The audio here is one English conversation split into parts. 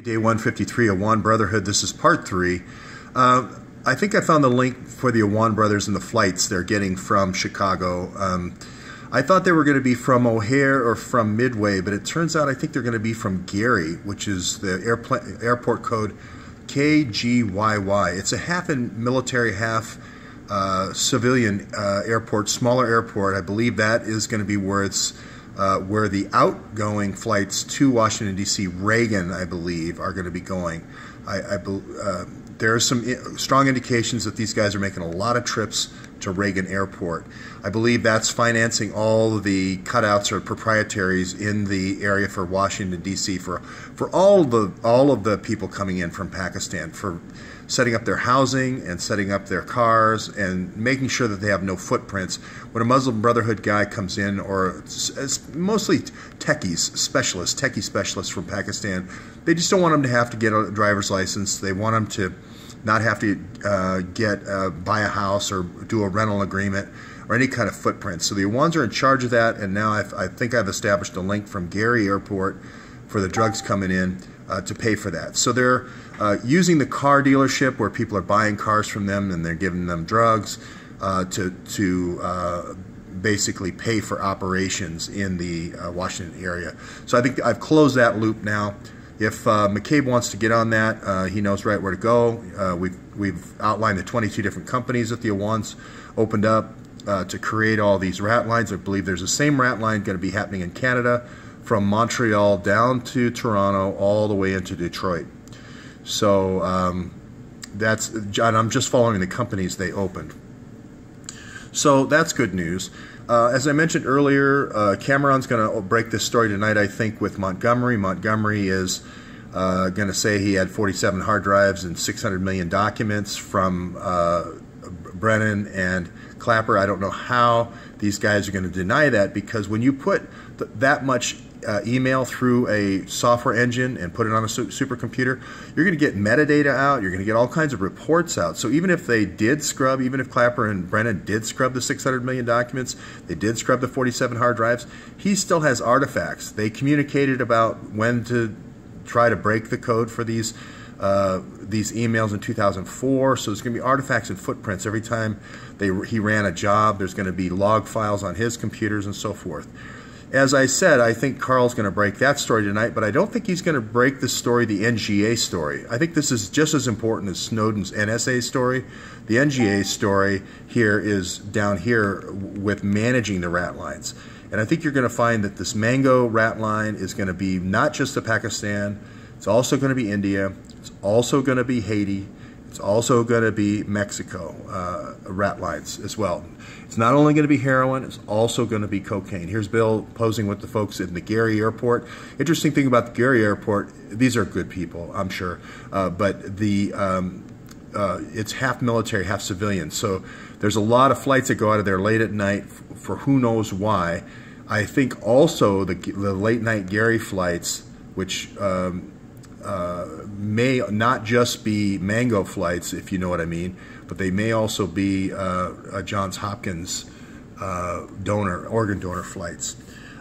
Day 153, Awan Brotherhood. This is part 3. I think I found the link for the Awan brothers and the flights they're getting from Chicago. I thought they were going to be from O'Hare or from Midway, but it turns out I think they're going to be from Gary, which is the airport code KGYY. It's a half military, half civilian airport, smaller airport. I believe that is going to be where it's where the outgoing flights to Washington, D.C., Reagan, I believe, are going to be going. There are some strong indications that these guys are making a lot of trips to Reagan Airport. I believe that's financing all of the cutouts or proprietaries in the area for Washington, D.C., for all of the people coming in from Pakistan, for setting up their housing and setting up their cars and making sure that they have no footprints. When a Muslim Brotherhood guy comes in, or it's mostly techie specialists from Pakistan, they just don't want them to have to get a driver's license. They want them to not have to buy a house or do a rental agreement or any kind of footprint. So the Awans are in charge of that, and now I think I've established a link from Gary Airport for the drugs coming in to pay for that. So they're using the car dealership where people are buying cars from them and they're giving them drugs to basically pay for operations in the Washington area. So I think I've closed that loop now. If McCabe wants to get on that, he knows right where to go. We've outlined the 22 different companies that the Awans opened up to create all these rat lines. I believe there's the same rat line going to be happening in Canada, from Montreal down to Toronto, all the way into Detroit. So I'm just following the companies they opened. So that's good news. As I mentioned earlier, Cameron's going to break this story tonight, I think, with Montgomery. Montgomery is going to say he had 47 hard drives and 600 million documents from Brennan and Clapper. I don't know how these guys are going to deny that, because when you put that much email through a software engine and put it on a supercomputer, you're going to get metadata out, you're going to get all kinds of reports out. So even if they did scrub, even if Clapper and Brennan did scrub the 600 million documents, they did scrub the 47 hard drives, he still has artifacts. They communicated about when to try to break the code for these emails in 2004, so there's going to be artifacts and footprints every time he ran a job. There's going to be log files on his computers and so forth. As I said, I think Carl's going to break that story tonight, but I don't think he's going to break the story, the NGA story. I think this is just as important as Snowden's NSA story. The NGA story here is down here with managing the rat lines. And I think you're going to find that this Mango rat line is going to be not just the Pakistan, it's also going to be India, it's also going to be Haiti, it's also going to be Mexico rat lines as well. It's not only going to be heroin, it's also going to be cocaine. Here's Bill posing with the folks in the Gary Airport. Interesting thing about the Gary Airport, these are good people, I'm sure, but it's half military, half civilian. So there's a lot of flights that go out of there late at night for who knows why. I think also the late night Gary flights, which may not just be Mango flights, if you know what I mean, but they may also be Johns Hopkins organ donor flights.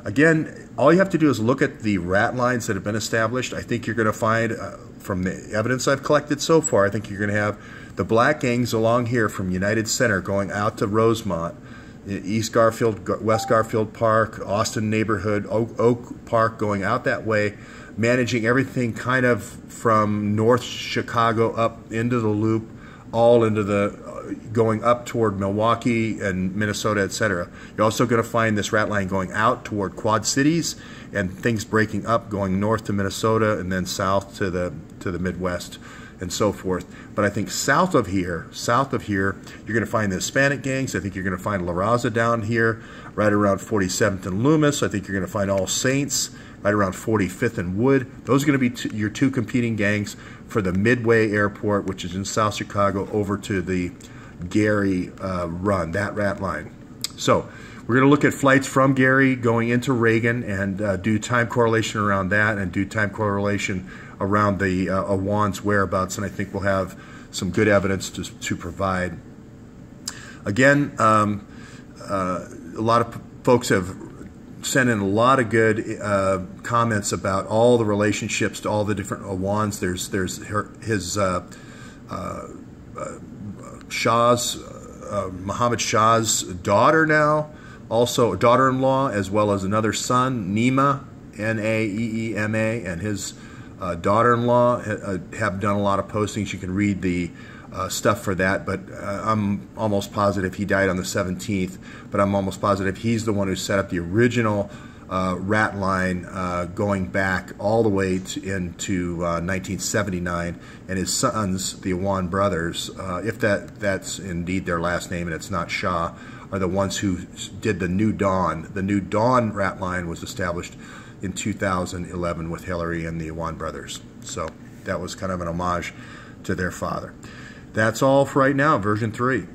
Again, all you have to do is look at the rat lines that have been established. I think you're going to find, from the evidence I've collected so far, I think you're going to have the black gangs along here from United Center going out to Rosemont, East Garfield, West Garfield Park, Austin neighborhood, Oak Park, going out that way, managing everything kind of from North Chicago up into the Loop, all into going up toward Milwaukee and Minnesota, etc. You're also going to find this rat line going out toward Quad Cities and things breaking up, going north to Minnesota and then south to the Midwest and so forth. But I think south of here, you're going to find the Hispanic gangs. I think you're going to find La Raza down here, right around 47th and Loomis. I think you're going to find All Saints right around 45th and Wood. Those are going to be your two competing gangs for the Midway Airport, which is in South Chicago, over to the Gary run, that rat line. So we're going to look at flights from Gary going into Reagan and do time correlation around that and do time correlation around the Awan's whereabouts, and I think we'll have some good evidence to provide. Again, a lot of folks have sent in a lot of good comments about all the relationships to all the different Awans. There's his Muhammad Shah's daughter now, also a daughter-in-law, as well as another son, Neema, Naeema, and his daughter-in-law have done a lot of postings. You can read the stuff for that, but I'm almost positive he died on the 17th, but I'm almost positive he's the one who set up the original rat line going back all the way into 1979, and his sons, the Awan brothers, if that's indeed their last name and it's not Shah, are the ones who did the New Dawn. The New Dawn rat line was established in 2011 with Hillary and the Awan brothers. So that was kind of an homage to their father. That's all for right now, version 3.